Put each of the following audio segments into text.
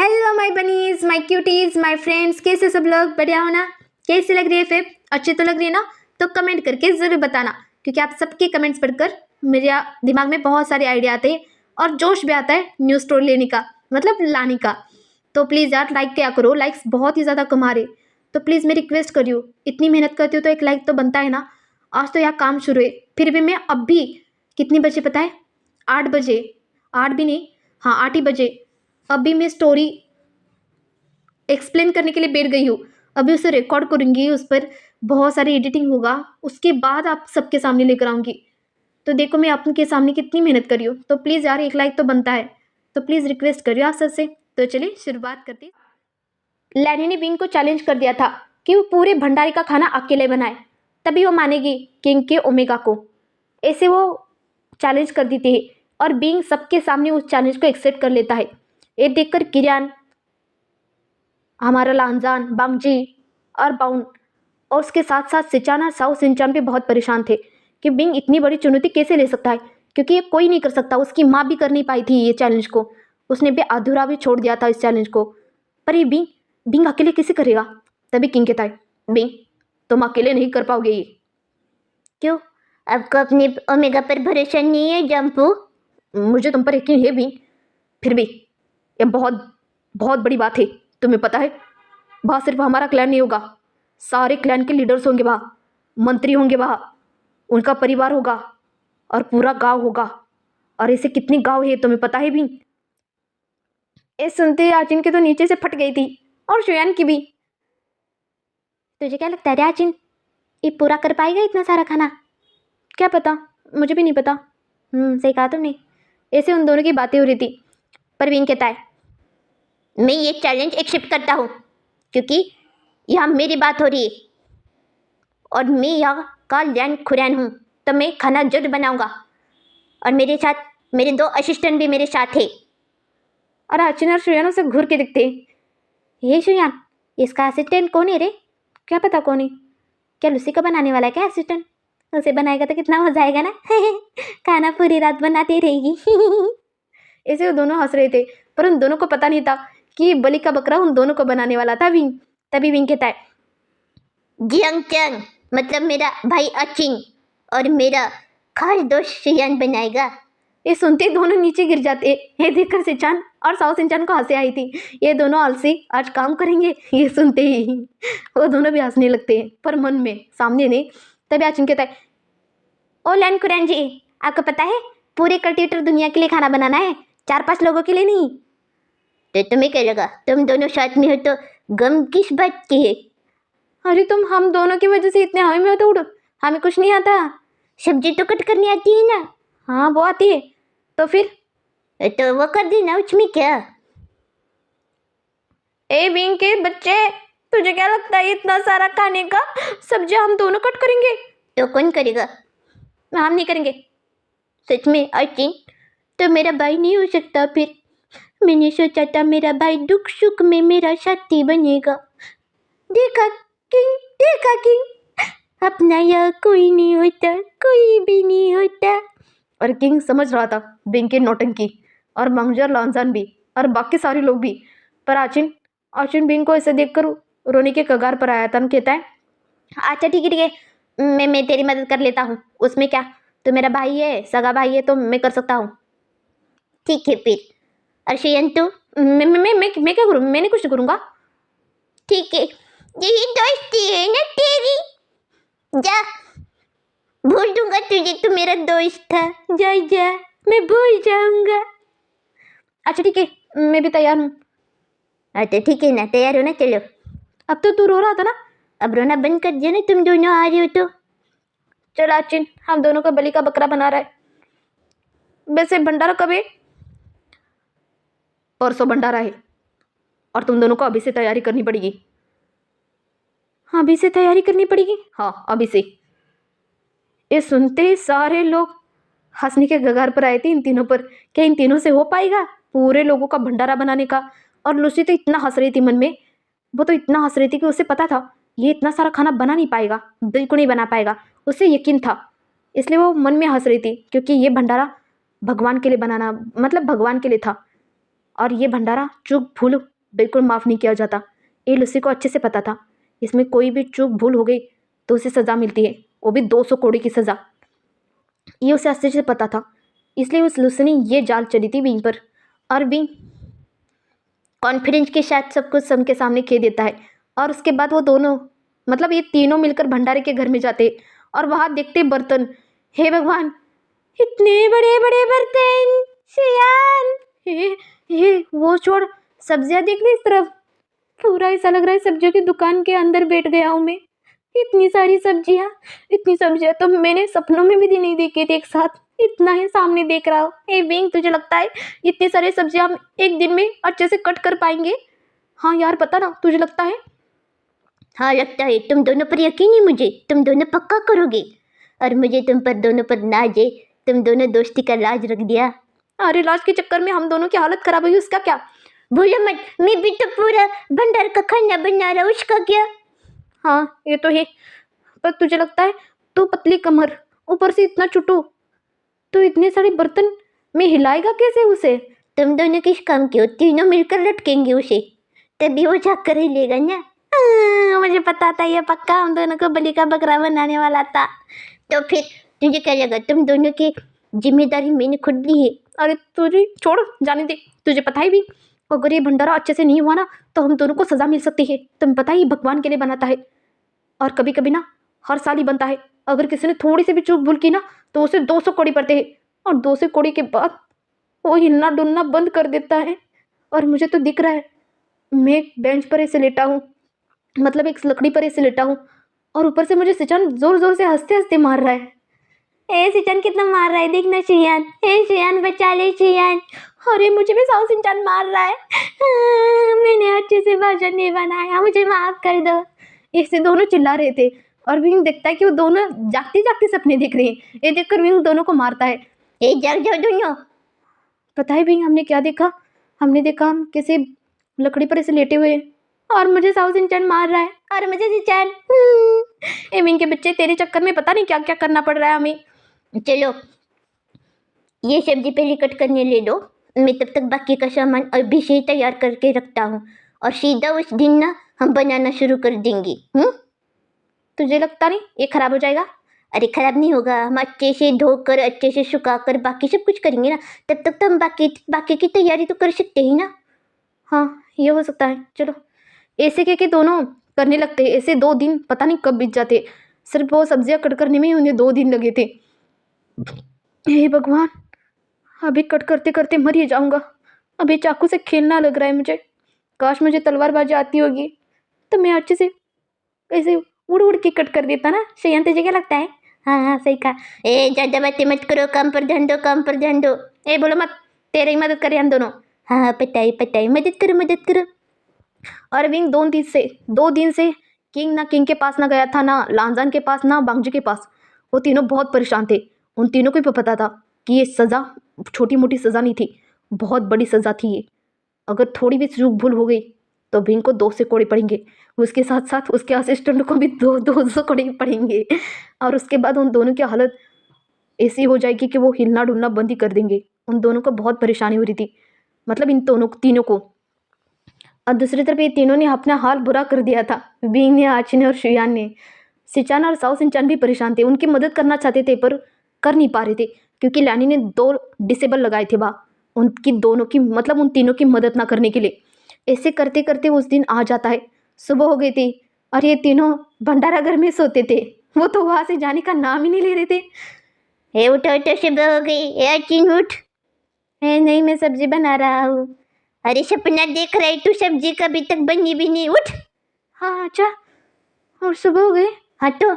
Hello my bunnies, my cuties, my friends, कैसे सब लोग? बढ़िया हो ना? कैसी लग रही है फिर? अच्छी तो लग रही है ना? तो कमेंट करके ज़रूर बताना, क्योंकि आप सबके कमेंट्स पढ़कर मेरे दिमाग में बहुत सारे आइडिया आते हैं और जोश भी आता है न्यू स्टोरी लेने का, मतलब लाने का। तो प्लीज़ यार लाइक किया करो, लाइक्स बहुत ही ज़्यादा कम आ रहे। तो प्लीज़ मैं रिक्वेस्ट कर रही हूँ, इतनी मेहनत करती हूँ तो एक लाइक तो बनता है ना। आज तो यहाँ काम शुरू है, फिर भी मैं अब भी कितने बजे पता है? 8 बजे, 8 भी नहीं, हाँ 8 ही बजे अभी मैं स्टोरी एक्सप्लेन करने के लिए बैठ गई हूँ। अभी उसे रिकॉर्ड करूँगी, उस पर बहुत सारी एडिटिंग होगा, उसके बाद आप सबके सामने लेकर आऊँगी। तो देखो मैं आपके सामने कितनी मेहनत करी हूँ। तो प्लीज़ यार एक लाइक तो बनता है, तो प्लीज़ रिक्वेस्ट करियो आप सबसे। तो चलिए शुरुआत करते। लैनी ने बिंग को चैलेंज कर दिया था कि वो पूरे भंडारे का खाना अकेले बनाए, तभी वो मानेगी किंग के ओमेगा को। ऐसे वो चैलेंज कर देती है और बिंग सबके सामने उस चैलेंज को एक्सेप्ट कर लेता है। ये देखकर किरियान, हमारा लांजान, बांगजी और बाउन और उसके साथ साथ सिंचान और साउ सिंचान भी बहुत परेशान थे कि बिंग इतनी बड़ी चुनौती कैसे ले सकता है, क्योंकि ये कोई नहीं कर सकता। उसकी माँ भी कर नहीं पाई थी ये चैलेंज को, उसने भी अधूरा भी छोड़ दिया था इस चैलेंज को। पर ये बिंग बिंग अकेले कैसे करेगा? तभी किंग कहता है, बिंग तुम अकेले नहीं कर पाओगे ये। क्यों? आपको अपने ओमेगा पर भरोसा नहीं है जंपू? मुझे तुम पर यकीन है बिंग, फिर भी ये बहुत बहुत बड़ी बात है। तुम्हें पता है वहाँ सिर्फ हमारा क्लैन नहीं होगा, सारे क्लैन के लीडर्स होंगे वहाँ, मंत्री होंगे वहाँ, उनका परिवार होगा और पूरा गांव होगा। और ऐसे कितने गांव है तुम्हें पता है भी? ये सुनते ही आचिन के तो नीचे से फट गई थी और शुयान की भी। तुझे क्या लगता है आचिन, ये पूरा कर पाएगा इतना सारा खाना? क्या पता, मुझे भी नहीं पता। सही कहा तुमने। ऐसे उन दोनों की बातें हो रही थी। परवीन कहता है, मैं ये चैलेंज एक्सेप्ट करता हूँ, क्योंकि यहाँ मेरी बात हो रही है और मैं यहाँ का लैंड खुरैन हूँ, तो मैं खाना जरूर बनाऊंगा। और मेरे साथ मेरे 2 असिस्टेंट भी मेरे साथ है। और अर्चना और शुयान उसे घूर के दिखते। ये शुयान, इसका असिस्टेंट कौन है रे? क्या पता कौन है? क्या लूसी का बनाने वाला है क्या असिस्टेंट? उसे बनाएगा तो कितना मजा आएगा ना। खाना पूरी रात बनाती रहेगी। ऐसे वो दोनों हंस रहे थे, पर उन दोनों को पता नहीं था कि बलि का बकरा उन दोनों को बनाने वाला था विंग। तभी विंग कहता है, जियांग चंग मतलब मेरा भाई अचिंग और मेरा खास दोस्त शुयान बनाएगा। ये सुनते दोनों नीचे गिर जाते। ये देखकर सिंचान और साउ सिंचान को हंसी आई थी। ये दोनों आलसी आज काम करेंगे, ये सुनते ही वो दोनों भी हंसने लगते हैं, पर मन में, सामने नहीं। तभी अचिंग कहता है, ओ लैन कुरैन जी, आपको पता है पूरे कल्टीवेटर दुनिया के लिए खाना बनाना है, 4-5 लोगों के लिए नहीं। तो तुम्हें क्या लगा तुम दोनों साथ में हो तो गम किस बात की है? अरे तुम हम दोनों की वजह से इतने हवा में हो तो उड़ो, हमें कुछ नहीं आता। सब्जी तो कट करनी आती है ना? हाँ वो आती है। तो फिर तो वो कर देना, उसमें क्या? ए बिंग के बच्चे, तुझे क्या लगता है इतना सारा खाने का सब्जी हम दोनों कट करेंगे? तो कौन करेगा? हम नहीं करेंगे। सच में? आई थिंक तो मेरा भाई नहीं हो सकता फिर। मैंने सोचा था मेरा भाई दुख सुख में मेरा साथी बनेगा। देखा किंग, देखा किंग, अपना यह कोई नहीं होता, कोई भी नहीं होता। और किंग समझ रहा था बिंग की नौटंकी, और मंगजर लांजान भी, और बाकी सारे लोग भी। पर आचिन आचिन बिंग को ऐसे देखकर रोने के कगार पर आया था। कहता है, अच्छा ठीक है ठीक है, मैं तेरी मदद कर लेता हूँ, उसमें क्या, तो मेरा भाई है, सगा भाई है, तो मैं कर सकता हूँ। ठीक है फिर। अर्शयन तू? मैं क्या करूँ? मैं नहीं कुछ करूँगा। ठीक है, यही दोस्ती है ना तेरी। जा, भूल दूंगा तुझे, तू मेरा दोस्त था। जा जा, मैं भूल जाऊंगा। अच्छा ठीक है, मैं भी तैयार हूँ। अच्छा ठीक है ना, तैयार हो ना? चलो। अब तो तू रो रहा था ना, अब रोना बंद कर दिया ना, तुम दोनों आ रहे हो तो। चल आचिन, हम दोनों का बलि का बकरा बना रहा है। वैसे भंडारा कब है? परसों भंडारा है, और तुम दोनों को अभी से तैयारी करनी पड़ेगी। हाँ अभी से तैयारी करनी पड़ेगी? हाँ अभी से। ये सुनते ही सारे लोग हंसने के कगार पर आए थे इन तीनों पर। क्या इन तीनों से हो पाएगा पूरे लोगों का भंडारा बनाने का? और लूसी तो इतना हंस रही थी मन में, वो तो इतना हंस रही थी कि उसे पता था ये इतना सारा खाना बना नहीं पाएगा, बिल्कुल नहीं बना पाएगा, उसे यकीन था। इसलिए वो मन में हंस रही थी, क्योंकि ये भंडारा भगवान के लिए बनाना, मतलब भगवान के लिए था। और ये भंडारा चूक भूल बिल्कुल माफ़ नहीं किया जाता। ये लूसी को अच्छे से पता था, इसमें कोई भी चूक भूल हो गई तो उसे सज़ा मिलती है, वो भी 200 कौड़ी की सज़ा। ये उसे अच्छे से पता था, इसलिए उस लूसी ने ये जाल चली थी विंग पर। और विंग कॉन्फिडेंस के साथ सब कुछ सबके सामने कह देता है। और उसके बाद वो दोनों, मतलब ये तीनों मिलकर भंडारे के घर में जाते और वहाँ देखते बर्तन। हे भगवान, इतने बड़े बड़े बर्तन शियान। हे वो छोड़, सब्जियां देख ली इस तरफ, पूरा ऐसा लग रहा है सब्जियों की दुकान के अंदर बैठ गया हूँ मैं। इतनी सारी सब्जियां, इतनी सब्जियां तो मैंने सपनों में भी नहीं देखी थी एक साथ। इतना ही सामने देख रहा हूँ। ए विंग, तुझे लगता है इतनी सारी सब्जियां हम एक दिन में अच्छे से कट कर पाएंगे? हाँ यार, पता ना, तुझे लगता है? हाँ लगता है। तुम दोनों पर यकीन है मुझे, तुम दोनों पक्का करोगे। और मुझे तुम पर दोनों पर नाज है, तुम दोनों दोस्ती का लाज रख दिया। अरे लाज के चक्कर में हम दोनों की हालत खराब हुई, उसका क्या? भूलो मत, मैं भी तो पूरा भंडार का खाना बना रहा हूँ, उसका क्या? हाँ ये तो है, पर तुझे लगता है तू पतली कमर, ऊपर से इतना चुटू, तो इतने सारे बर्तन में हिलाएगा कैसे उसे? तुम दोनों किस काम के हो? तीनों मिलकर लटकेंगे उसे, तभी वो जाकर हिलेगा ना। मुझे पता था ये पक्का हम दोनों को बलि का बकरा बनाने वाला था। तो फिर तुझे क्या लगा तुम दोनों की जिम्मेदारी मैंने खुद ली है? अरे तुझे छोड़, जाने दे। तुझे पता ही भी, अगर ये भंडारा अच्छे से नहीं हुआ ना तो हम दोनों को सजा मिल सकती है। तुम्हें पता ही भगवान के लिए बनाता है, और कभी कभी ना हर साल ही बनता है। अगर किसी ने थोड़ी सी भी चूक भूल की ना तो उसे 200 कौड़ी पड़ते हैं, और 200 कौड़ी के बाद वो हिलना डुलना बंद कर देता है। और मुझे तो दिख रहा है, मैं एक बेंच पर ऐसे लेटा हूँ, मतलब एक लकड़ी पर ऐसे लेटा हूँ, और ऊपर से मुझे सिचान जोर जोर से हंसते हंसते मार रहा है। ए सिचान कितना मार रहा है, देखना शियान। ए शियान बचा ले शियान। अरे मुझे भी साउ सिंचान मार रहा है। मैंने अच्छे से भाषण नहीं बनाया, मुझे माफ कर दो। ऐसे दोनों चिल्ला रहे थे, और विंग देखता है कि वो दोनों जागते जागते सपने देख रहे हैं। ये देखकर विंग दोनों को मारता है। ए जाग जाओ दोनों। पता है विंग, हमने क्या देखा? हमने देखा हम किसी लकड़ी पर ऐसे लेटे हुए हैं, और मुझे साउ सिंचान मार रहा है, और मुझे सिंचान। ए विंग के बच्चे, तेरे चक्कर में पता नहीं क्या क्या करना पड़ रहा है हमें। चलो ये सब्जी पहले कट करने ले लो, मैं तब तक बाकी का सामान अभी से तैयार करके रखता हूँ, और सीधा उस दिन ना हम बनाना शुरू कर देंगे। तुझे लगता नहीं ये खराब हो जाएगा? अरे खराब नहीं होगा, हम अच्छे से धोकर अच्छे से सुखाकर बाकी सब कुछ करेंगे ना, तब तक तो हम बाकी की तैयारी तो कर सकते हैं ना। हाँ ये हो सकता है। चलो ऐसे के दोनों करने लगते हैं। ऐसे 2 दिन पता नहीं कब बीत जाते, सिर्फ वो सब्जियां कट करने में ही उन्हें 2 दिन लगे थे। हे भगवान, अभी कट करते करते मर ही जाऊंगा। अभी चाकू से खेलना लग रहा है मुझे। काश मुझे तलवारबाजी आती होगी तो मैं अच्छे से ऐसे उड़ उड़ के कट कर देता ना। शयन तुझे क्या लगता है? हाँ हाँ सही कहा। ए ज़्यादा बातें मत करो, काम पर ध्यान दो, काम पर ध्यान दो। ए बोलो मत, तेरे ही मदद करें हम दोनों। हाँ हाँ पता है, मदद करो मदद करो। और विंग 2 दिन से किंग ना किंग के पास ना गया था, ना लांजान के पास, ना बांगजी के पास। वो तीनों बहुत परेशान थे। उन तीनों को भी पता था कि ये सज़ा छोटी मोटी सज़ा नहीं थी, बहुत बड़ी सज़ा थी ये। अगर थोड़ी भी चूक भूल हो गई तो विंग को 200 कौड़ी पड़ेंगे, उसके साथ साथ उसके असिस्टेंट को भी 200 कौड़ी पड़ेंगे। और उसके बाद उन दोनों की हालत ऐसी हो जाएगी कि वो हिलना डुलना बंद ही कर देंगे। उन दोनों को बहुत परेशानी हो रही थी, मतलब इन दोनों तीनों को। और दूसरी तरफ ये तीनों ने अपना हाल बुरा कर दिया था, विंग ने, आची ने और शुयान ने। सिचान और साउ सिंचान भी परेशान थे, उनकी मदद करना चाहते थे पर कर नहीं पा रहे थे, क्योंकि लैनी ने 2 डिसेबल लगाए थे वहाँ उनकी दोनों की, मतलब उन तीनों की मदद ना करने के लिए। ऐसे करते करते उस दिन आ जाता है, सुबह हो गई थी, और ये तीनों भंडारा घर में सोते थे। वो तो वहाँ से जाने का नाम ही नहीं ले रहे थे। हे उठो उठो, सुबह हो गई, आचिन उठ। है नहीं, मैं सब्जी बना रहा हूँ। अरे सपना देख रही तू, सब्जी कभी तक बनी भी नहीं, उठ। हाँ अच्छा, और सुबह हो गई। हाँ तो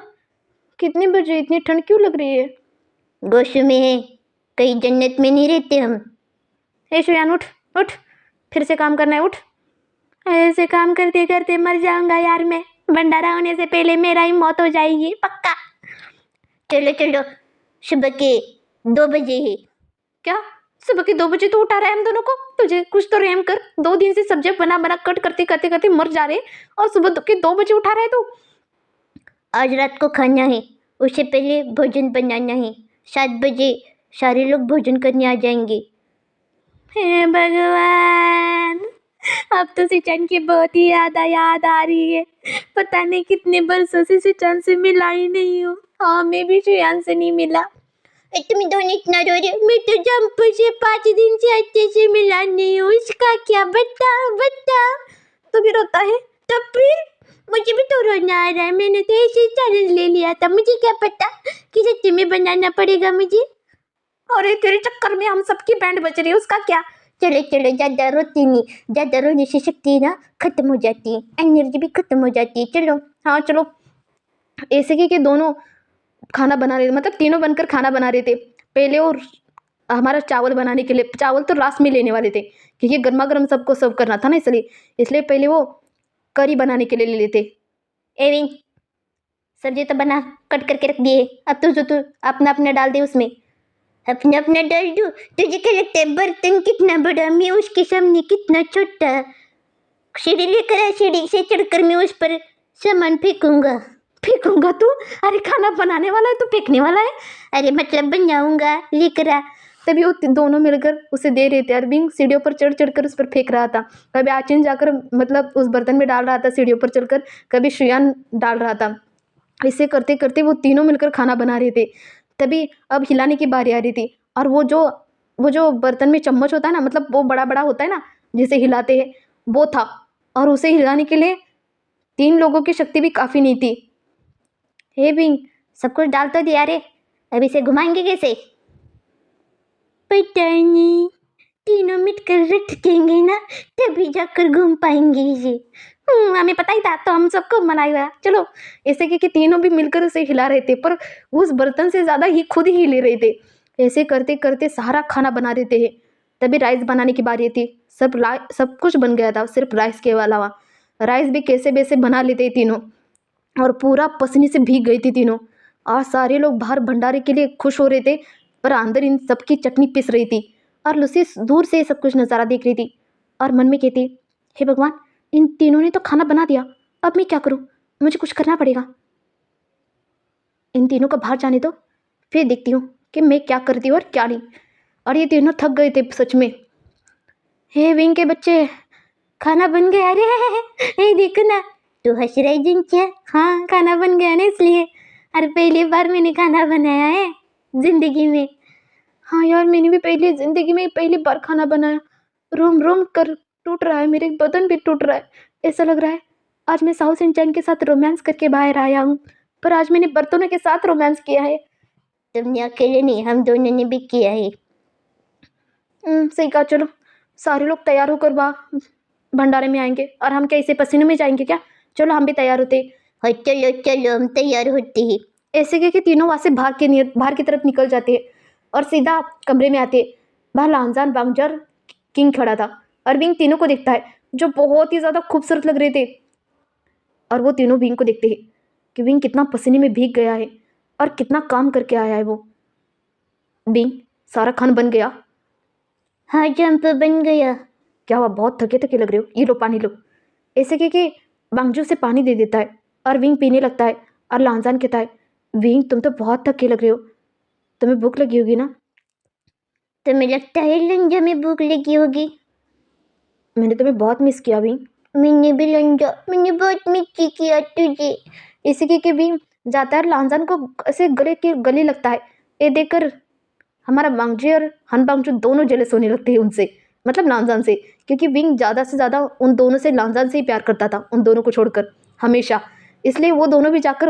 कितने बजे? इतनी ठंड क्यों लग रही है? गोशु में है, कहीं जन्नत में नहीं रहते हम। हे शुयान उठ उठ, फिर से काम करना है, उठ। ऐसे काम करते करते मर जाऊंगा यार मैं, भंडारा होने से पहले मेरा ही मौत हो जाएगी पक्का। चलो चलो, सुबह के 2 बजे है। क्या सुबह के 2 बजे तो उठा रहा है हम दोनों को? तुझे कुछ तो रहम कर, 2 दिन से सब्जियां बना बना कट करते करते करते मर जा रहे, और सुबह के 2 बजे उठा रहा है तू? आज रात को खाना है, उससे पहले भोजन बनाना है, 7 बजे सारे लोग भोजन करने आ जाएंगे। हे भगवान, अब तो सिचन की बहुत ही याद आ रही है। पता नहीं कितने बरसों से सिचन से मिला ही नहीं हूँ। हाँ, मैं भी श्रेयान से नहीं मिला। तुम दोनों इतना रो रहे हो। मैं तो जंपू से 5 दिन से अच्छे से मिला नहीं हूँ। इसका क्या? बता बता। तो भी रोता है। तो फिर मुझे भी तो रोना आ रहा है। मैंने तो ऐसे चैलेंज ले लिया था। मुझे क्या पता कि सच्ची में बनाना पड़ेगा मुझे। अरे तेरे चक्कर में हम सबकी बैंड बज रही है, उसका क्या? चलो चलो, ज्यादा रोती नहीं। ज्यादा रोने से शक्ति ना खत्म हो जाती है, एनर्जी भी खत्म हो जाती है। चलो हाँ चलो। ऐसे के दोनों खाना बना रहे थे, मतलब तीनों बनकर खाना बना रहे थे पहले। और हमारा चावल बनाने के लिए, चावल तो लास्ट में लेने वाले थे क्योंकि गर्मा गर्म सबको सर्व करना था ना, इसलिए इसलिए पहले वो करी बनाने के लिए ले लेते। एविंग, सब्जी तो बना कट करके रख दिए। अब तू अपना अपना डाल दे उसमें। अपना अपना डाल दो? तुझे क्या लगता है बर्तन कितना बड़ा, मैं उसके सामने कितना छोटा? सीढ़ी लेकर आ, सीढ़ी से चढ़कर मैं उस पर सामान फेंकूंगा। फेंकूंगा तू? अरे खाना बनाने वाला है तो फेंकने वाला है? अरे मतलब बनाऊंगा, लेकर आ। तभी वो दोनों मिलकर उसे दे रहे थे। अरविंद सीढ़ियों पर चढ़ चढ़कर उस पर फेंक रहा था। कभी आचिन जाकर मतलब उस बर्तन में डाल रहा था सीढ़ियों पर चढ़कर, कभी श्रेयान डाल रहा था। ऐसे करते करते वो तीनों मिलकर खाना बना रहे थे। तभी अब हिलाने की बारी आ रही थी। और वो जो बर्तन में चम्मच होता है ना, मतलब वो बड़ा बड़ा होता है ना जिसे हिलाते हैं, वो था। और उसे हिलाने के लिए 3 लोगों की शक्ति भी काफ़ी नहीं थी। हे बिंग, सब कुछ डाल तो दिया रे, अब इसे घुमाएंगे कैसे? पता नहीं, तीनों मिलकर रखेंगे ना तभी जाकर घूम पाएंगे इसे। हमें पता ही था तो हम सबको मनाएगा। चलो। ऐसे कि तीनों भी मिलकर उसे हिला रहे थे, पर उस बर्तन से ज़्यादा ही खुद ही हिले रहे थे। ऐसे करते करते सारा खाना बना देते हैं। तभी राइस बनाने की बारी थी। सब कुछ बन गया था, सिर्फ राइस के अलावा। राइस भी कैसे वैसे बना लेते तीनों, और पूरा पसीने से भीग गई थी तीनों। आज सारे लोग बाहर भंडारे के लिए खुश हो रहे थे, पर अंदर इन सबकी चटनी पिस रही थी। और लूसी दूर से सब कुछ नज़ारा देख रही थी और मन में कहती, हे भगवान, इन तीनों ने तो खाना बना दिया, अब मैं क्या करूं? मुझे कुछ करना पड़ेगा। इन तीनों को बाहर जाने दो, फिर देखती हूँ कि मैं क्या करती हूँ और क्या नहीं। और ये तीनों थक गए थे सच में। हे विंग के बच्चे, खाना बन गया। अरे ये देखो ना, तू हंस रही जिंचा? हाँ, खाना बन गया ना इसलिए। अरे पहली बार मैंने खाना बनाया है जिंदगी में। हाँ यार, मैंने भी पहली जिंदगी में पहली बार खाना बनाया। रोम रोम कर टूट रहा है, मेरे बदन भी टूट रहा है। ऐसा लग रहा है आज मैं साउथ इंडियन के साथ रोमांस करके बाहर आया हूँ, पर आज मैंने बर्तनों के साथ रोमांस किया है। तुमने अकेले नहीं, हम दोनों ने भी किया है। सही कहा। चलो, सारे लोग तैयार होकर भंडारे में आएंगे और हम क्या इसे पसीने में जाएंगे क्या? चलो हम भी तैयार होते। हाँ चलो चलो, हम तैयार होते हैं। ऐसे कि तीनों वहाँ से बाहर की तरफ निकल जाते हैं और सीधा कमरे में आते हैं। बाहर लांजान बांगजर किंग खड़ा था और बिंग तीनों को देखता है, जो बहुत ही ज़्यादा खूबसूरत लग रहे थे। और वो तीनों बिंग को देखते हैं कि बिंग कितना पसीने में भीग गया है और कितना काम करके आया है वो। बिंग, सारा खाना बन गया? हाँ जंप बन गया। क्या हुआ, बहुत थके थके लग रहे हो? ये लो पानी लो। ऐसे कि बांगजू से पानी दे देता है और विंग पीने लगता है। और लांजान कहता है, विंग तुम तो बहुत थके लग रहे हो, तुम्हें भूख लगी होगी ना? तुम्हें लगता है लंजा में भूख लगी होगी? मैंने तुम्हें बहुत मिस किया विंग। मैंने भी लंजा, मैंने बहुत मिस किया तुझे। ऐसे कि विंग जाता है, लांजान को ऐसे गले लगता है। ये देखकर हमारा बांगजी और हन बांगजू दोनों जेलस होने लगते हैं उनसे, मतलब लांजान से, क्योंकि विंग ज़्यादा से ज़्यादा उन दोनों से लांजान से ही प्यार करता था, उन दोनों को छोड़कर हमेशा। इसलिए वो दोनों भी जाकर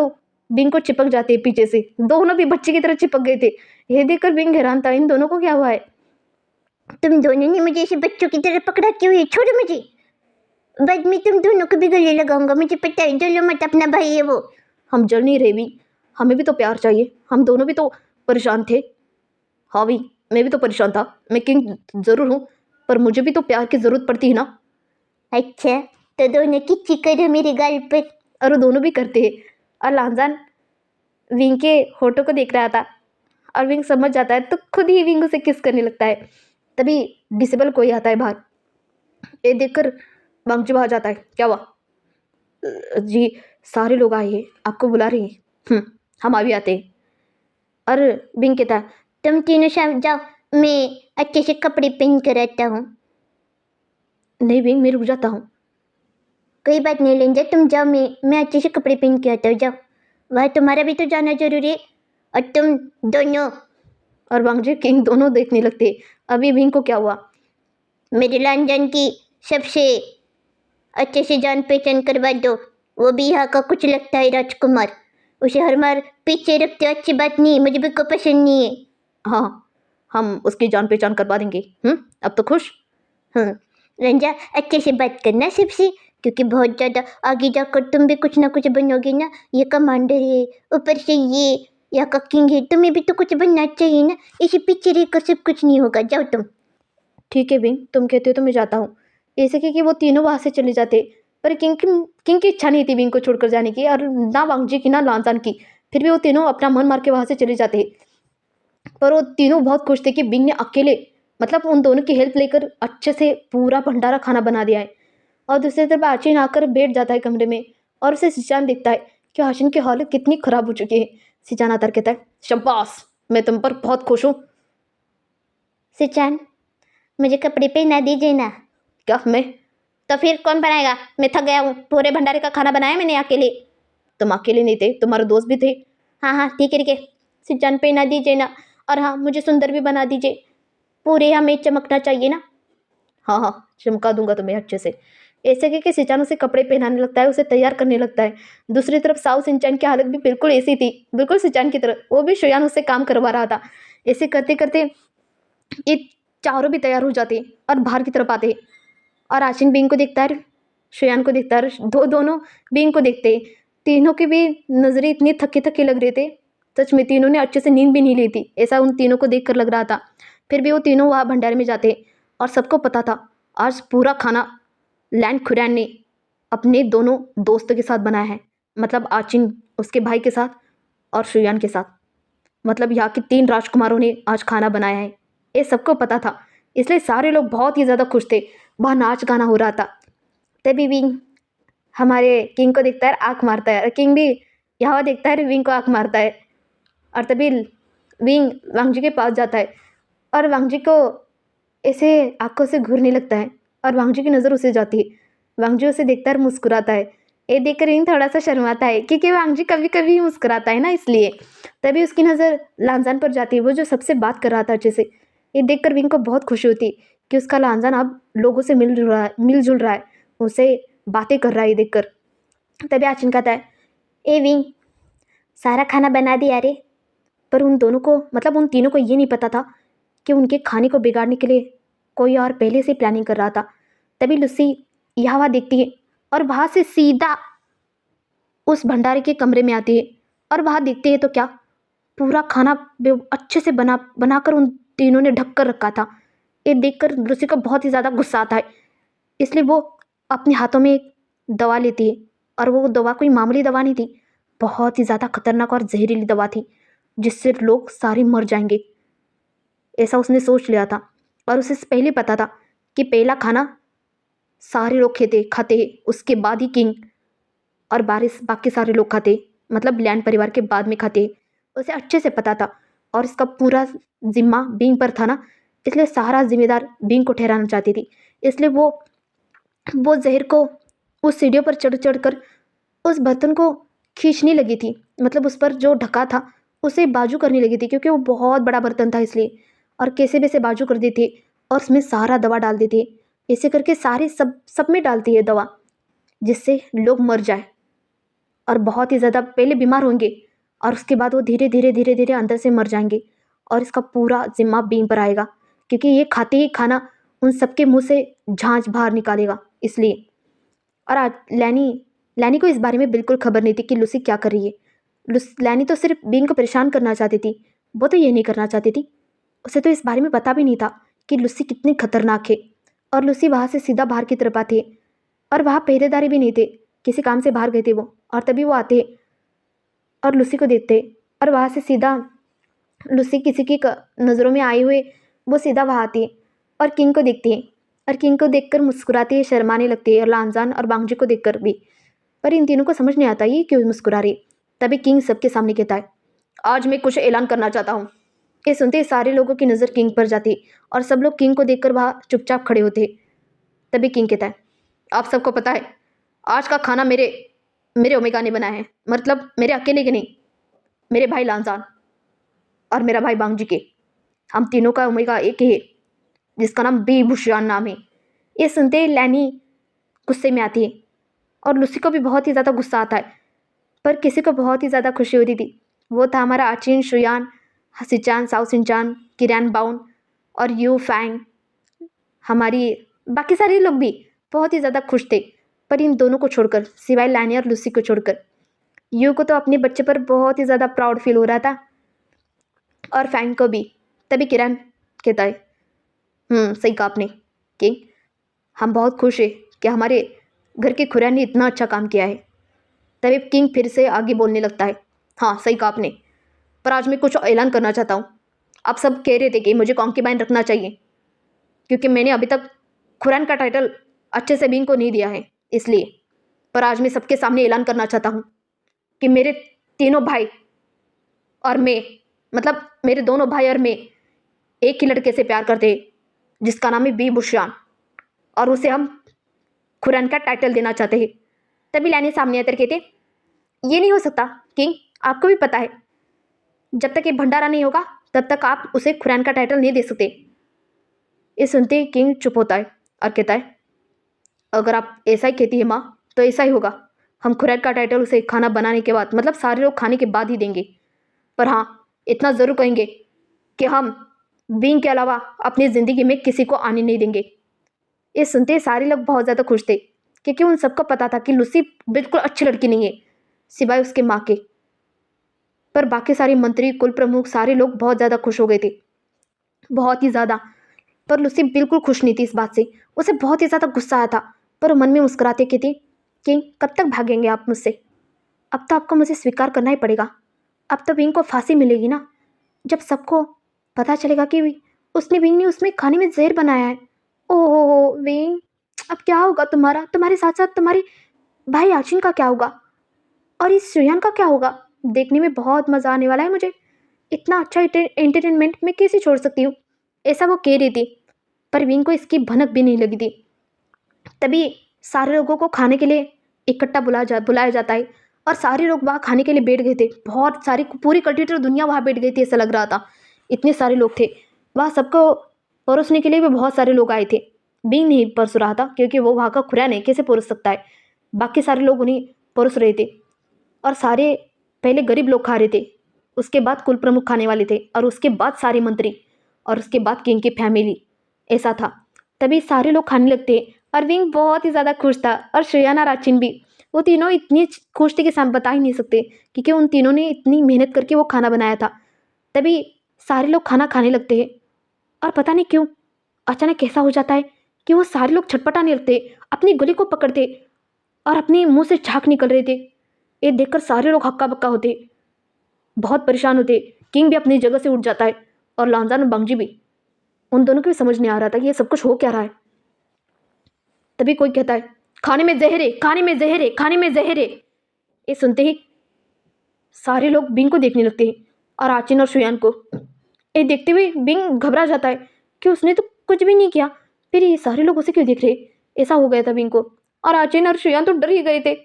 विंग को चिपक जाते हैं पीछे से। दोनों भी बच्चे की तरह चिपक गए थे। ये देखकर विंग हैरान था, इन दोनों को क्या हुआ है? तुम दोनों ने मुझे ऐसे बच्चों की तरह पकड़ा क्यों है? छोड़ो मुझे, बाद में तुम दोनों को भी गले लगाऊंगा, मुझे पता है। जलो मत, अपना भाई है वो। हम जल नहीं रहे भी, हमें भी तो प्यार चाहिए, हम दोनों भी तो परेशान थे। हाँ भी, मैं भी तो परेशान था। मैं किंग ज़रूर हूँ, पर मुझे भी तो प्यार की ज़रूरत पड़ती है ना। अच्छा, तो दोनों किच्ची करो मेरे गाल पर। और वो दोनों भी करते हैं। और लांजान विंग के होठों को देख रहा था और विंग समझ जाता है, तो खुद ही विंग उसे किस करने लगता है। तभी डिसेबल कोई आता है बाहर। ये देखकर बांगचू बाहर जाता है। क्या हुआ? जी, सारे लोग आए हैं, आपको बुला रही हैं। हम अभी आते हैं। और विंग कहता है, तुम तीनों शाम जाओ, मैं अच्छे से कपड़े पहन कर आता हूँ। नहीं बिंग, मैं रुक जाता हूँ। कोई बात नहीं लेंजा, तुम जाओ, मैं अच्छे से कपड़े पहन के आता हूँ, जाओ। वह तुम्हारा भी तो जाना जरूरी है, और तुम दोनों। और वांग जी किंग दोनों देखने लगते। अभी बिंग को क्या हुआ? मेरे लंदन की सबसे अच्छे से जान पहचान करवा दो, वो भी यहाँ का कुछ लगता है राजकुमार। उसे हर बार पीछे रखते अच्छी बात नहीं, मुझे भी को पसंद नहीं है। हाँ, हम उसकी जान पहचान करवा देंगे। अब तो खुश? हाँ रंजा, अच्छे से बात करना सबसे, क्योंकि बहुत ज़्यादा आगे जाकर तुम भी कुछ ना कुछ बनोगे ना। ये कमांडर है, ऊपर से ये यहाँ का किंग है, तुम्हें भी तो कुछ बनना चाहिए ना। इसे पीछे रहकर सब कुछ नहीं होगा, जाओ तुम। ठीक है बिंग, तुम कहते हो तो मैं जाता हूँ। ऐसे कि वो तीनों वहाँ से चले जाते, पर किंग की इच्छा नहीं थी बिंग को छोड़कर जाने की, और ना वांग जी की ना लांजान की। फिर भी वो तीनों अपना मन मार के वहाँ से चले जाते। पर वो तीनों बहुत खुश थे कि बिंग ने अकेले, मतलब उन दोनों की हेल्प लेकर अच्छे से पूरा भंडारा खाना बना दिया है। और दूसरी तरफ आचिन आकर बैठ जाता है कमरे में, और उसे सिचान दिखता है कि आचिन की हालत कितनी खराब हो चुकी है। सिचान आकर कहता है, शाबाश, मैं तुम पर बहुत खुश हूँ। सिचान, मुझे कपड़े पहना दीजिए ना। क्या मैं? तो फिर कौन बनाएगा? मैं थक गया हूँ, पूरे भंडारे का खाना बनाया मैंने अकेले। तुम अकेले नहीं थे, तुम्हारे दोस्त भी थे। हाँ हाँ ठीक है ठीक है, सिचान पहना दीजिए ना। और हाँ, मुझे सुंदर भी बना दीजिए, पूरे हमें चमकना चाहिए ना। हाँ हाँ, चमका दूंगा तुम्हें अच्छे से। ऐसे कि सिंचान उसे कपड़े पहनाने लगता है, उसे तैयार करने लगता है। दूसरी तरफ साउ सिंचान की हालत भी बिल्कुल ऐसी थी, बिल्कुल सिंचान की तरह। वो भी शुयान उससे काम करवा रहा था। ऐसे करते करते ये चारों भी तैयार हो जाते और बाहर की तरफ आते। और आशिन बींग को देखता है, शुयान को देखता है, दोनों बींग को देखते। तीनों की भी नजरें इतनी थके थके लग रहे थे। सच में तीनों ने अच्छे से नींद भी नहीं ली थी, ऐसा उन तीनों को देख कर लग रहा था। फिर भी वो तीनों वहाँ भंडारे में जाते, और सबको पता था आज पूरा खाना लैंड खुरैन ने अपने दोनों दोस्तों के साथ बनाया है। मतलब आचिन उसके भाई के साथ, और शुयान के साथ। मतलब यहाँ के 3 राजकुमारों ने आज खाना बनाया है, ये सबको पता था। इसलिए सारे लोग बहुत ही ज़्यादा खुश थे। वहाँ नाच गाना हो रहा था। तभी विंग हमारे किंग को देखता है, आँख मारता है, और किंग भी यहाँ देखता है, विंग को आँख मारता है। और तभी विंग वांगजी के पास जाता है, और वांगजी को ऐसे आंखों से घूरने लगता है, और वांगजी की नज़र उसे जाती है। वांगजी उसे देखता है और मुस्कुराता है। ये देखकर विंग थोड़ा सा शर्माता है, क्योंकि वांगजी कभी कभी मुस्कुराता है ना, इसलिए। तभी उसकी नज़र लांजान पर जाती है, वो जो सबसे बात कर रहा था अच्छे से। ये देखकर विंग को बहुत खुशी होती कि उसका लांजान अब लोगों से मिलजुल रहा है, उसे बातें कर रहा है ये देखकर। तभी आचिन कहता है, ए विंग, सारा खाना बना दिया रे। पर उन दोनों को, मतलब उन तीनों को ये नहीं पता था कि उनके खाने को बिगाड़ने के लिए कोई और पहले से प्लानिंग कर रहा था। तभी लुसी यहाँ वहाँ देखती है, और वहाँ से सीधा उस भंडारे के कमरे में आती है। और वहाँ देखती है तो क्या, पूरा खाना अच्छे से बनाकर उन तीनों ने ढक कर रखा था। ये देखकर लुसी को बहुत ही ज़्यादा गुस्सा आता है। इसलिए वो अपने हाथों में एक दवा लेती है, और वो दवा कोई मामूली दवा नहीं थी, बहुत ही ज़्यादा खतरनाक और जहरीली दवा थी, जिससे लोग सारे मर जाएंगे, ऐसा उसने सोच लिया था। और उसे पहले पता था कि पहला खाना सारे लोग खाते उसके बाद ही किंग और बाकी सारे लोग खाते, मतलब लैंड परिवार के बाद में खाते। उसे अच्छे से पता था, और इसका पूरा जिम्मा बींग पर था ना, इसलिए सारा जिम्मेदार बींग को ठहराना चाहती थी। इसलिए वो जहर को उस सीढ़ियों पर चढ़ चढ़ कर उस बर्तन को खींचने लगी थी, मतलब उस पर जो ढका था उसे बाजू करने लगी थी, क्योंकि वो बहुत बड़ा बर्तन था इसलिए। और कैसे वैसे बाजू कर देती और उसमें सारा दवा डाल देती। ऐसे करके सारे सब में डालती है दवा, जिससे लोग मर जाए और बहुत ही ज़्यादा पहले बीमार होंगे, और उसके बाद वो धीरे धीरे धीरे धीरे अंदर से मर जाएंगे। और इसका पूरा जिम्मा बींग पर आएगा, क्योंकि ये खाते ही खाना उन सबके मुंह से झांझ बाहर निकालेगा, इसलिए। और आज लैनी को इस बारे में बिल्कुल खबर नहीं थी कि लूसी क्या कर रही है। लैनी तो सिर्फ बींग को परेशान करना चाहती थी, वो तो ये नहीं करना चाहती थी। उसे तो इस बारे में पता भी नहीं था कि लूसी कितनी खतरनाक है। और लूसी वहाँ से सीधा बाहर की तरफ आती है, और वहाँ पहरेदारी भी नहीं थे, किसी काम से बाहर गए थे वो। और तभी वो आते और लूसी को देखते, और वहाँ से सीधा लूसी किसी की नज़रों में आए हुए वो सीधा वहाँ आती है और किंग को देखती है। और किंग को देखकर मुस्कुराती है, शर्माने लगती है, और लांजान और बांगजी को देखकर भी। पर इन तीनों को समझ नहीं आता ये क्यों मुस्कुरा रही। तभी किंग सबके सामने कहता है, आज मैं कुछ ऐलान करना चाहता हूँ। ये सुनते ही सारे लोगों की नज़र किंग पर जाती, और सब लोग किंग को देखकर वहाँ चुपचाप खड़े होते। तभी किंग कहता है, आप सबको पता है आज का खाना मेरे मेरे ओमेगा ने बनाया है, मतलब मेरे अकेले के नहीं, मेरे भाई लांजान और मेरा भाई बांगजी के, हम तीनों का ओमेगा एक ही है जिसका नाम बी बुशियान नाम है। ये सुनते ही लैनी गुस्से में आती है और लूसी को भी बहुत ही ज़्यादा गुस्सा आता है, पर किसी को बहुत ही ज़्यादा खुशी हो रही थी। वो था हमारा आचिन, शुयान, हसीचान, साओ सिंचान, किरान बाउन और यू फैंग। हमारी बाकी सारे लोग भी बहुत ही ज़्यादा खुश थे, पर इन दोनों को छोड़कर, सिवाय लैनी और लूसी को छोड़कर। यू को तो अपने बच्चे पर बहुत ही ज़्यादा प्राउड फील हो रहा था और फैंग को भी। तभी किरण कहता है, सही कहा आपने किंग, हम बहुत खुश हैं कि हमारे घर के खुरान ने इतना अच्छा काम किया है। तभी किंग फिर से आगे बोलने लगता है, हाँ सही कहा आपने, पर आज मैं कुछ ऐलान करना चाहता हूँ। आप सब कह रहे थे कि मुझे कॉन्क्यूबाइन रखना चाहिए क्योंकि मैंने अभी तक खुरान का टाइटल अच्छे से बिंग को नहीं दिया है, इसलिए। पर आज मैं सबके सामने ऐलान करना चाहता हूँ कि मेरे तीनों भाई और मैं, मतलब मेरे दोनों भाई और मैं एक ही लड़के से प्यार करते हैं जिसका नाम है बी बुशियान, और उसे हम खुरान का टाइटल देना चाहते हैं। तभी लैनी सामने आकर कहते, ये नहीं हो सकता किंग, आपको भी पता है जब तक ये भंडारा नहीं होगा तब तक आप उसे खुरान का टाइटल नहीं दे सकते। ये सुनते ही किंग चुप होता है और कहता है, अगर आप ऐसा ही कहती है माँ तो ऐसा ही होगा। हम खुरान का टाइटल उसे खाना बनाने के बाद, मतलब सारे लोग खाने के बाद ही देंगे। पर हाँ, इतना ज़रूर कहेंगे कि हम बींग के अलावा अपनी ज़िंदगी में किसी को आने नहीं देंगे। ये सुनते ही सारे लोग बहुत ज़्यादा खुश थे क्योंकि उन सबको पता था कि लूसी बिल्कुल अच्छी लड़की नहीं है सिवाय उसके माँ के। पर बाकी सारे मंत्री, कुल प्रमुख, सारे लोग बहुत ज़्यादा खुश हो गए थे, बहुत ही ज़्यादा। पर लूसी बिल्कुल खुश नहीं थी इस बात से, उसे बहुत ही ज़्यादा गुस्सा आया था। पर वो मन में मुस्कुराते कहती, किंग कब तक भागेंगे आप मुझसे? अब तो आपको मुझे स्वीकार करना ही पड़ेगा। अब तो विंग को फांसी मिलेगी ना, जब सबको पता चलेगा कि विंग ने उसमें खाने में जहर बनाया है। ओहो विंग, अब क्या होगा तुम्हारा? तुम्हारे साथ साथ तुम्हारे भाई आचिन का क्या होगा? और इस सुयान का क्या होगा? देखने में बहुत मज़ा आने वाला है मुझे। इतना अच्छा एंटरटेनमेंट मैं कैसे छोड़ सकती हूँ? ऐसा वो कह रही थी, पर विंग को इसकी भनक भी नहीं लगी थी। तभी सारे लोगों को खाने के लिए इकट्ठा बुलाया जाता है और सारे लोग वहाँ खाने के लिए बैठ गए थे। बहुत सारी, पूरी कंप्यूटर दुनिया वहाँ बैठ गई थी, ऐसा लग रहा था, इतने सारे लोग थे वहाँ। सबको परोसने के लिए भी बहुत सारे लोग आए थे। बिंग नहीं परोस रहा था क्योंकि वो वहाँ का खुरान है, कैसे परोस सकता है? बाकी सारे लोग उन्हें परोस रहे थे और सारे पहले गरीब लोग खा रहे थे, उसके बाद कुल प्रमुख खाने वाले थे, और उसके बाद सारे मंत्री, और उसके बाद किंग की फैमिली, ऐसा था। तभी सारे लोग खाने लगते और विंग बहुत ही ज़्यादा खुश था, और श्रेयाना राचिन भी। वो तीनों इतनी खुश थे कि हम बता ही नहीं सकते क्योंकि उन तीनों ने इतनी मेहनत करके वो खाना बनाया था। तभी सारे लोग खाना खाने लगते हैं और पता नहीं क्यों अचानक ऐसा हो जाता है कि वो सारे लोग छटपटाने लगते, अपनी गले को पकड़ते और अपने मुंह से झाग निकल रहे थे। ये देखकर सारे लोग हक्का बक्का होते, बहुत परेशान होते। किंग भी अपनी जगह से उठ जाता है और लांजान और बंगजी भी। उन दोनों को भी समझ नहीं आ रहा था कि ये सब कुछ हो क्या रहा है। तभी कोई कहता है, खाने में जहर है, खाने में जहर है, खाने में जहर है। ये सुनते ही सारे लोग बिंग को देखने लगते हैं और आचिन और शुयान को। ये देखते हुए बिंग घबरा जाता है कि उसने तो कुछ भी नहीं किया, फिर ये सारे लोग उसे क्यों देख रहे? ऐसा हो गया था बिंग को, और आचिन और शुयान तो डर ही गए थे।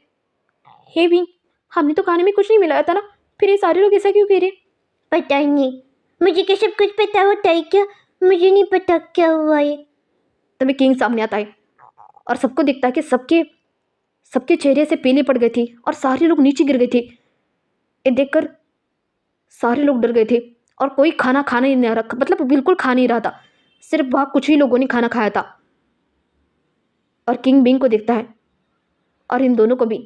हे बिंग, हमने तो खाने में कुछ नहीं मिलाया था ना, फिर ये सारे लोग ऐसा क्यों कह रहे? पता ही नहीं, मुझे क्या सब कुछ पता होता है क्या? मुझे नहीं पता क्या हुआ है। तभी किंग सामने आता है और सबको दिखता है कि सबके सबके चेहरे से पीली पड़ गई थी और सारे लोग नीचे गिर गए थे। ये देखकर सारे लोग डर गए थे और कोई खाना खाना ही नहीं रखा, मतलब बिल्कुल खा नहीं रहा था। सिर्फ वहाँ कुछ ही लोगों ने खाना खाया था। और किंग बिंग को देखता है और इन दोनों को भी।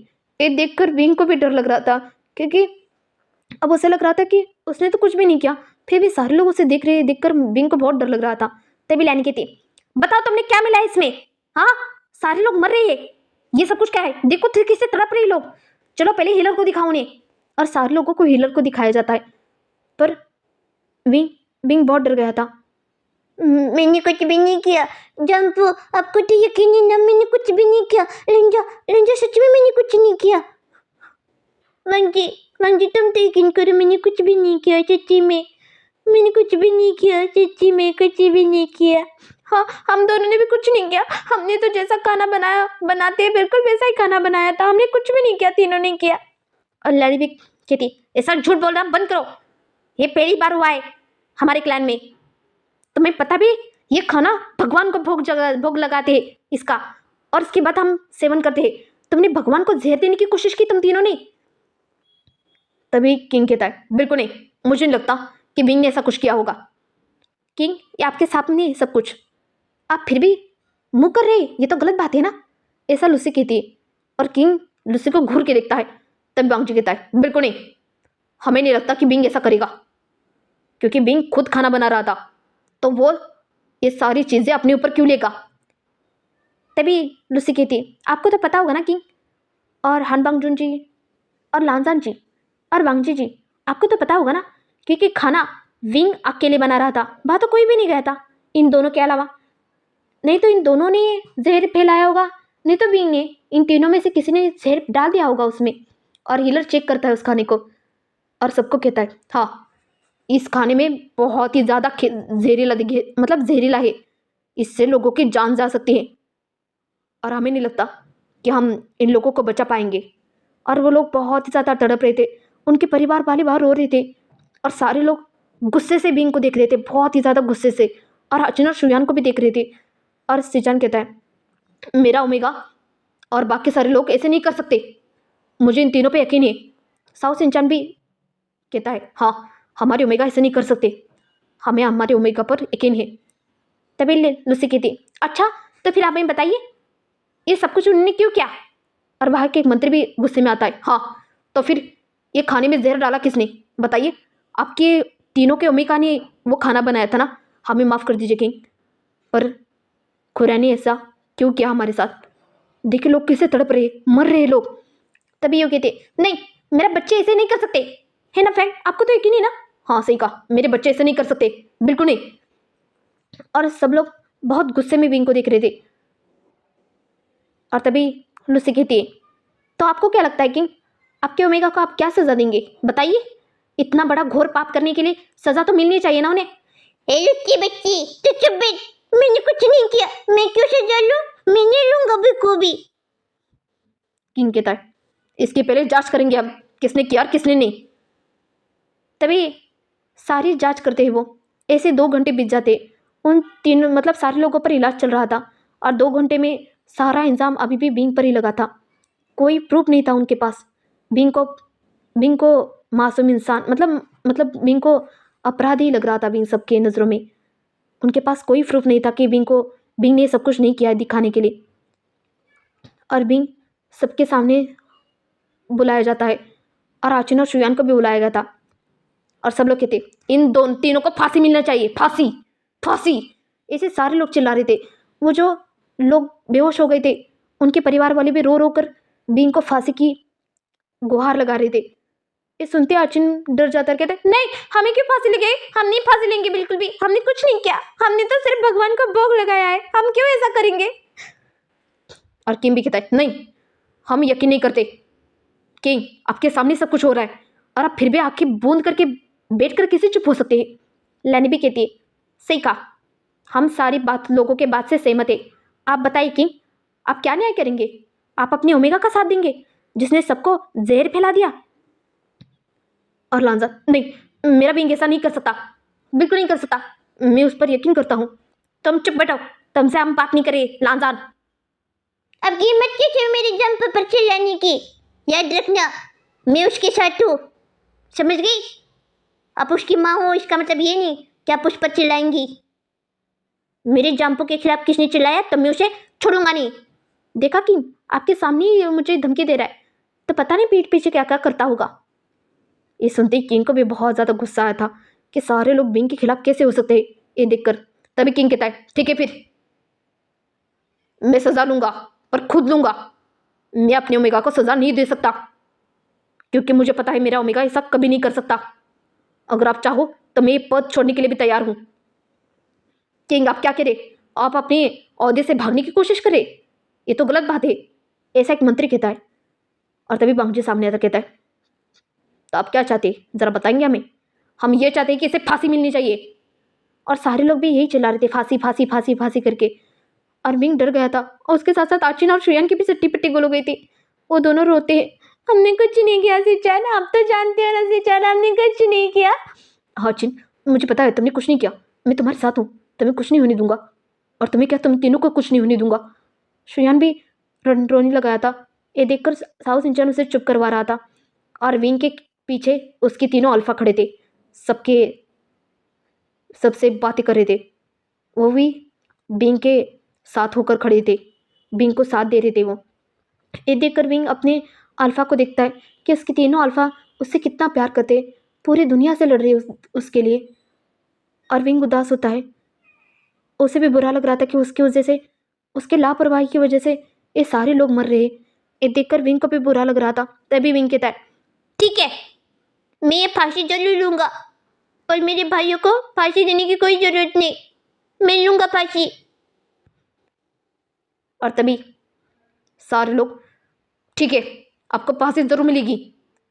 ये देखकर बिंग को भी डर लग रहा था क्योंकि अब उसे लग रहा था कि उसने तो कुछ भी नहीं किया, फिर भी सारे लोग उसे देख रहे, देखकर बिंग को बहुत डर लग रहा था। तभी लैनी कहती, बताओ तुमने क्या मिला है इसमें? हाँ, सारे लोग मर रहे हैं, ये सब कुछ क्या है? देखो फिर से तड़प रहे लोग, चलो पहले हीलर को दिखाओ उन्हें। और सारे लोगों को हीलर को दिखाया जाता है, पर बिंग बिंग बहुत डर गया था। मैंने कुछ भी नहीं किया जंपू, आपको तो यकीन है ना, मैंने कुछ भी नहीं किया। रंजा रंजा सच में मैंने कुछ नहीं किया। मंजी मंजी तुम तो यकीन करो, मैंने कुछ भी नहीं किया सच्ची में, मैंने कुछ भी नहीं किया सच्ची में, कुछ भी नहीं किया। हाँ, हम दोनों ने भी कुछ नहीं किया। हमने तो जैसा खाना बनाते हैं बिल्कुल वैसा ही खाना बनाया था। हमने कुछ भी नहीं किया, तीनों ने किया। और लड़ी भी कहती, ऐसा झूठ बोलना बंद करो। ये पहली बार हुआ है हमारे क्लैन में। तुम्हें पता भी, ये खाना भगवान को भोग लगाते हैं इसका, और इसके बाद हम सेवन करते हैं। तुमने भगवान को जहर देने की कोशिश की तुम तीनों ने। तभी किंग कहता है, बिल्कुल नहीं, मुझे नहीं लगता कि बिंग ने ऐसा कुछ किया होगा। किंग, ये आपके सामने है सब कुछ, आप फिर भी मुंह कर रहे हैं, ये तो गलत बात है ना। ऐसा लूसी कहती है और किंग लूसी को घूर के देखता है। तब बांगजी कहता है, बिल्कुल नहीं, हमें नहीं लगता कि बिंग ऐसा करेगा, क्योंकि बिंग खुद खाना बना रहा था, तो वो ये सारी चीज़ें अपने ऊपर क्यों लेगा। तभी लूसी कहती है, आपको तो पता होगा ना किंग, और हान बांगजुन जी और लांजान जी और वांगजी जी, आपको तो पता होगा ना, क्योंकि खाना विंग अकेले बना रहा था, वहाँ तो कोई भी नहीं गया था इन दोनों के अलावा। नहीं तो इन दोनों ने जहर फैलाया होगा, नहीं तो विंग ने, इन तीनों में से किसी ने जहर डाल दिया होगा उसमें। और हीलर चेक करता है उस खाने को और सबको कहता है, हाँ, इस खाने में बहुत ही ज़्यादा जहरीला मतलब जहरीला है, इससे लोगों की जान जा सकती है, और हमें नहीं लगता कि हम इन लोगों को बचा पाएंगे। और वो लोग बहुत ही ज़्यादा तड़प रहे थे, उनके परिवार वाले बाहर रो रहे थे, और सारे लोग गुस्से से बिंग को देख रहे थे, बहुत ही ज़्यादा गुस्से से, और अचिन और शुयान को भी देख रहे थे। और सिजान कहता है, मेरा ओमेगा और बाकी सारे लोग ऐसे नहीं कर सकते, मुझे इन तीनों पे यकीन है। साओ सिंचान भी कहता है, हाँ, हमारे ओमेगा ऐसे नहीं कर सकते, हमें हमारे ओमेगा पर यकीन है। तभी लूसी कहती, अच्छा तो फिर आप हमें बताइए ये सब कुछ उन्होंने क्यों किया। और वहाँ के एक मंत्री भी गुस्से में आता है, हाँ, तो फिर ये खाने में जहर डाला किसने, बताइए। आपके तीनों के ओमेगा ने वो खाना बनाया था ना, हमें माफ़ कर दीजिए किंग, पर खुरा ने ऐसा क्यों किया हमारे साथ। देखिए लोग कैसे तड़प रहे, मर रहे लोग। तभी ये कहते, नहीं, मेरा बच्चे ऐसे नहीं कर सकते, है ना फ्रेंड, आपको तो यकीन है ना। हाँ सही कहा, मेरे बच्चे ऐसे नहीं कर सकते, बिल्कुल नहीं। और सब लोग बहुत गुस्से में विंग को देख रहे थे। और तभी लूसी कहती है, तो आपको क्या लगता है किंग, आपके ओमेगा को आप क्या सज़ा देंगे, बताइए। इतना बड़ा घोर पाप करने के लिए सज़ा तो मिलनी चाहिए ना उन्हें। ए लुच्ची बच्ची, तू चुप बैठ, मैंने कुछ नहीं किया, मैं क्यों सजा लूं, मैं नहीं लूंगा बिल्कुल भी। किंग कहता है, इसके पहले जांच करेंगे हम, किसने किया और किसने नहीं। तभी सारी जांच करते हैं वो, ऐसे 2 घंटे बीत जाते, उन तीनों मतलब सारे लोगों पर इलाज चल रहा था, और 2 घंटे में सारा इंजाम अभी भी बिंग पर ही लगा था। कोई प्रूफ नहीं था उनके पास। बिंग को मासूम इंसान मतलब बिंग को अपराधी लग रहा था बिंग सबके नज़रों में। उनके पास कोई प्रूफ नहीं था कि बिंग ने सब कुछ नहीं किया है दिखाने के लिए। और बिंग सबके सामने बुलाया जाता है, और आचिन और शुयान को भी बुलाया गया था, और सब लोग कहते, इन तीनों को फांसी मिलना चाहिए, फांसी फांसी। ऐसे सारे लोग चिल्ला रहे थे। वो जो लोग बेहोश हो गए थे, उनके परिवार वाले भी रो रो कर बिंग को फांसी की गुहार लगा रहे थे। ये सुनते आचिन डर जाता है, कहते, नहीं, हमें क्यों फांसी लगे, हम नहीं फांसी लेंगे बिल्कुल भी, हमने कुछ नहीं किया, हमने तो सिर्फ भगवान को भोग लगाया है, हम क्यों ऐसा करेंगे। और किम भी कहता है, नहीं, हम यकीन नहीं करते किंग, आपके सामने सब कुछ हो रहा है, और आप फिर भी आंखें बूंद करके बैठ कर कैसे चुप हो सकते हैं। लैनी भी कहती है, सही कहा, हम सारी बात लोगों के बात से सहमत है। आप बताइए किंग, आप क्या न्याय करेंगे, आप अपने ओमेगा का साथ देंगे जिसने सबको जहर फैला दिया। और लांजा, नहीं, मेरा बिंग ऐसा नहीं कर सकता, बिल्कुल नहीं कर सकता, मैं उस पर यकीन करता हूँ। तुम चुप बैठो, तुमसे हम बात नहीं करें लांजान। अब कीमत क्या है मेरे जंप पर चिल्लाने की, याद रखना मैं उसके साथ हूँ, समझ गई। आप उसकी माँ हो इसका मतलब ये नहीं कि आप उस पर चिल्लाएंगी। मेरे जंपों के खिलाफ किसने चिल्लाया तो मैं उसे छोड़ूंगा नहीं। देखा कि आपके सामने ही मुझे धमकी दे रहा है, तो पता नहीं पीठ पीछे क्या क्या करता होगा। ये सुनते ही किंग को भी बहुत ज़्यादा गुस्सा आया था कि सारे लोग बिंग के खिलाफ कैसे हो सकते हैं ये देखकर। तभी किंग कहता है, ठीक है, फिर मैं सज़ा लूँगा और खुद लूँगा। मैं अपने ओमेगा को सज़ा नहीं दे सकता, क्योंकि मुझे पता है मेरा ओमेगा ऐसा कभी नहीं कर सकता। अगर आप चाहो तो मैं ये पद छोड़ने के लिए भी तैयार हूँ। किंग, आप क्या करें, आप अपने ओहदे से भागने की कोशिश करें, ये तो गलत बात है, ऐसा एक मंत्री कहता है। और तभी बांगजी सामने आता कहता है, तो आप क्या चाहते, ज़रा बताएंगे हमें। हम ये चाहते हैं कि इसे फांसी मिलनी चाहिए। और सारे लोग भी यही चिल्ला रहे थे, फांसी फांसी फांसी फांसी करके। और विंग डर गया था और उसके साथ साथ आचिन और श्रेयान की भी सिट्टी पिट्टी गोल हो गई थी। वो दोनों रोते हैं, हमने कुछ नहीं किया सिचान, आप तो जानते हो ना सिचान, हमने कुछ नहीं किया। हाँ चिन, मुझे पता है तुमने कुछ नहीं किया, मैं तुम्हारे साथ हूँ, तुम्हें कुछ नहीं होने दूंगा। और तुम्हें क्या, तुम तीनों को कुछ नहीं होने दूंगा। श्रेयान भी रोने लगाया था। ये देखकर साहु सिंचन उसे चुप करवा रहा था और विंग के पीछे उसके तीनों अल्फा खड़े थे, सबसे बातें कर रहे थे। वो भी विंग के साथ होकर खड़े थे, विंग को साथ दे रहे थे। वो ये देखकर विंग अपने अल्फा को देखता है कि उसके तीनों अल्फा उससे कितना प्यार करते, पूरी दुनिया से लड़ रहे उसके लिए। और विंग उदास होता है, उसे भी बुरा लग रहा था कि उसकी वजह से, उसके लापरवाही की वजह से ये सारे लोग मर रहे। ये देखकर विंग को भी बुरा लग रहा था। तभी विंग कहता है, ठीक है, मैं ये फांसी जरूर लूँगा, पर मेरे भाइयों को फांसी देने की कोई ज़रूरत नहीं, मैं लूँगा फांसी। और तभी सारे लोग, ठीक है आपको फांसी जरूर मिलेगी,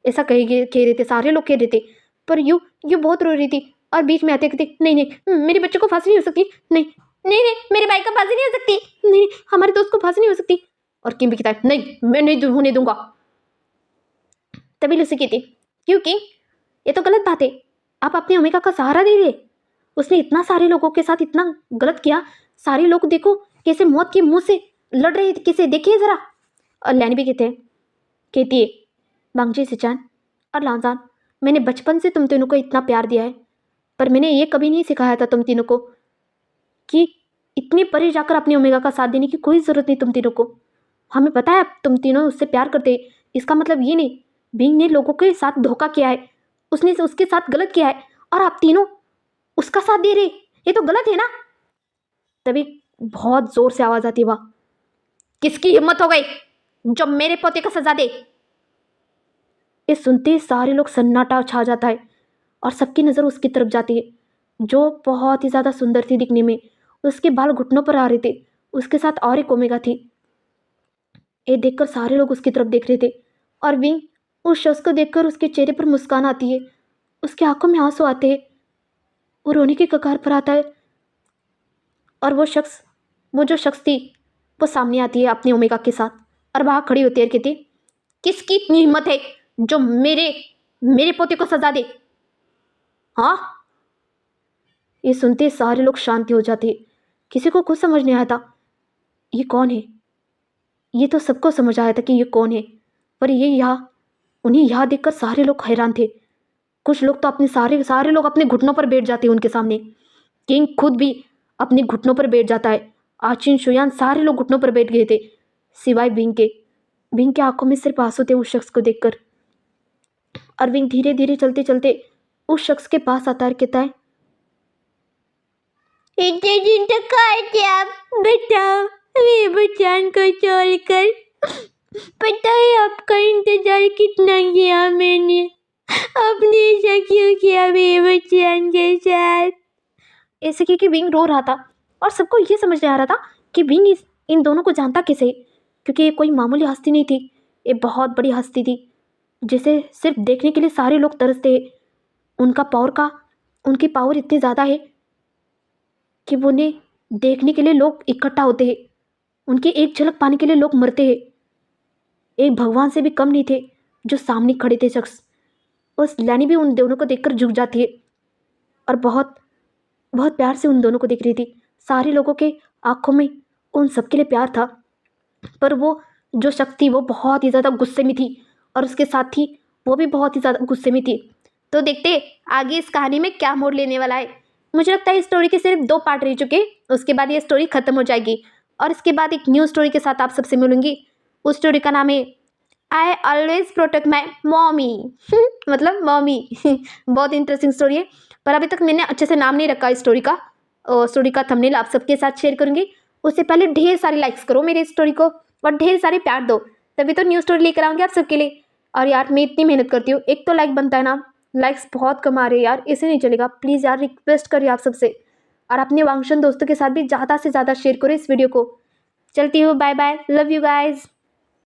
ऐसा कह रहे थे, सारे लोग कह रहे थे। पर यू बहुत रो रही थी और बीच में आते कहते, नहीं नहीं मेरे बच्चे को फांसी नहीं हो सकती, नहीं नहीं नहीं मेरे भाई को फांसी नहीं हो सकती, नहीं हमारे दोस्त को फांसी नहीं हो सकती। और किम भी कहता है, नहीं मैं नहीं होने दूंगा। तभी लूसी कहती, क्योंकि ये तो गलत बात है, आप अपने ओमेगा का सहारा दे रहे, उसने इतना सारे लोगों के साथ इतना गलत किया, सारे लोग देखो कैसे मौत के मुंह से लड़ रहे थे, कैसे देखिए ज़रा। और लैनी भी कहती है, बांगजी सिचान और लांजान, मैंने बचपन से तुम तीनों को इतना प्यार दिया है, पर मैंने ये कभी नहीं सिखाया था तुम तीनों को कि इतनी परे जाकर अपने ओमेगा का साथ देने की कोई ज़रूरत नहीं तुम तीनों को। हमें पता है तुम तीनों उससे प्यार करते, इसका मतलब ये नहीं बींग ने लोगों के साथ धोखा किया है, उसने उसके साथ गलत किया है और आप तीनों उसका साथ दे रहे, ये तो गलत है ना। तभी बहुत जोर से आवाज आती है, वह किसकी हिम्मत हो गई जो मेरे पोते को सजा दे। ये सुनते ही सारे लोग सन्नाटा छा जाता है और सबकी नज़र उसकी तरफ जाती है, जो बहुत ही ज़्यादा सुंदर थी दिखने में। उसके बाल घुटनों पर आ रहे थे, उसके साथ और एक ओमेगा थी। ये देखकर सारे लोग उसकी तरफ देख रहे थे और विंग उस शख्स को देखकर उसके चेहरे पर मुस्कान आती है, उसकी आंखों में आंसू आते हैं, वो रोने के कगार पर आता है। और वो जो शख्स थी वो सामने आती है अपने ओमेगा के साथ और वहाँ खड़ी होती है, कहती, किसकी इतनी हिम्मत है जो मेरे पोते को सजा दे। हाँ, ये सुनते सारे लोग शांति हो जाते, किसी को कुछ समझ नहीं आया था ये कौन है। ये तो सबको समझ आया था कि ये कौन है, पर उन्हें यहाँ देखकर सारे लोग हैरान थे। कुछ लोग तो अपने सारे लोग अपने घुटनों पर बैठ जाते हैं उनके सामने। किंग खुद भी अपने घुटनों पर बैठ जाता है, आचिन शुयान सारे लोग घुटनों पर बैठ गए थे सिवाय विंग के आंखों में सिर्फ आंसू थे उस शख्स को देखकर। और विंग धीरे धीरे चलते चलते उस शख्स के पास आता है, कहता है, इतने दिन तक कहाँ थे आप, बताओ, मेरे बच्चन को छोड़कर। पता है आपका इंतजार कितना किया मैंने, आपने ऐसा क्यों किया मेरे बच्चन के साथ। ऐसे कि विंग रो रहा था और सबको ये समझ नहीं आ रहा था कि विंग इन दोनों को जानता कैसे, क्योंकि ये कोई मामूली हस्ती नहीं थी, ये बहुत बड़ी हस्ती थी जिसे सिर्फ देखने के लिए सारे लोग तरसते हैं। उनकी पावर इतनी ज़्यादा है कि वो उन्हें देखने के लिए लोग इकट्ठा होते हैं, उनकी एक झलक पाने के लिए लोग मरते हैं। एक भगवान से भी कम नहीं थे जो सामने खड़े थे शख्स। उस लैनी भी उन दोनों को देखकर झुक जाती है और बहुत बहुत प्यार से उन दोनों को देख रही थी। सारे लोगों के आंखों में उन सबके लिए प्यार था, पर वो जो शख्स थी वो बहुत ही ज़्यादा गुस्से में थी और उसके साथ थी वो भी बहुत ही ज़्यादा गुस्से में थी। तो देखते आगे इस कहानी में क्या मोड़ लेने वाला है। मुझे लगता है इस स्टोरी के सिर्फ 2 पार्ट रह चुके, उसके बाद ये स्टोरी ख़त्म हो जाएगी और इसके बाद एक न्यू स्टोरी के साथ आप सबसे मिलूंगी। उस स्टोरी का नाम है I always protect my mommy मतलब मॉमी बहुत इंटरेस्टिंग स्टोरी है, पर अभी तक मैंने अच्छे से नाम नहीं रखा इस स्टोरी का। स्टोरी का थंबनेल आप सबके साथ शेयर करूँगी, उससे पहले ढेर सारे लाइक्स करो मेरे स्टोरी को और ढेर सारे प्यार दो, तभी तो न्यू स्टोरी लेकर आऊँगी आप सबके लिए। और यार मैं इतनी मेहनत करती हूँ, एक तो लाइक बनता है ना, लाइक्स बहुत कम आ रहे हैं यार, ऐसे नहीं चलेगा। प्लीज़ यार रिक्वेस्ट करिए आप सबसे, और अपने वांगशन दोस्तों के साथ भी ज़्यादा से ज़्यादा शेयर करो इस वीडियो को। चलती हूँ, bye bye, love you guys.